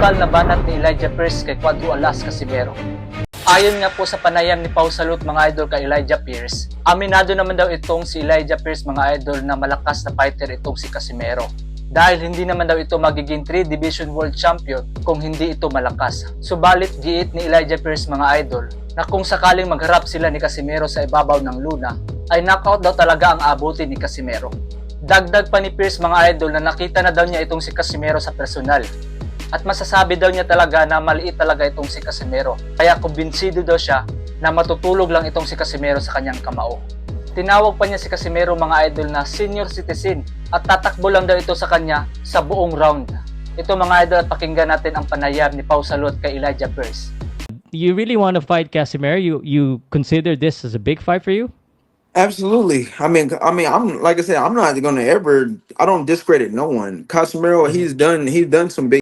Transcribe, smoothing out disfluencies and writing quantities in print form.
brutal na banat ni Elijah Pierce kay Cuadro Alas Casimero. Ayon nga po sa panayam ni Pau Salud mga idol kay Elijah Pierce, aminado naman daw itong si Elijah Pierce mga idol na malakas na fighter itong si Casimero. Dahil hindi naman daw ito magiging 3 Division World Champion kung hindi ito malakas. Subalit giit ni Elijah Pierce mga idol na kung sakaling magharap sila ni Casimero sa ibabaw ng luna, ay knockout daw talaga ang abutin ni Casimero. Dagdag pa ni Pierce mga idol na nakita na daw niya itong si Casimero sa personal. At masasabi daw niya talaga na maliit talaga itong si Casimero. Kaya kumbinsido daw siya na matutulog lang itong si Casimero sa kanyang kamao. Tinawag pa niya si Casimero mga idol na senior citizen at tatakbo lang daw ito sa kanya sa buong round. Ito mga idol at pakinggan natin ang panayam ni Pau Salud kay Elijah Pierce. You really want to fight Casimero? You consider this as a big fight for you? Absolutely. I'm like I said, I'm not gonna ever. I don't discredit no one. Casemiro, he's done some big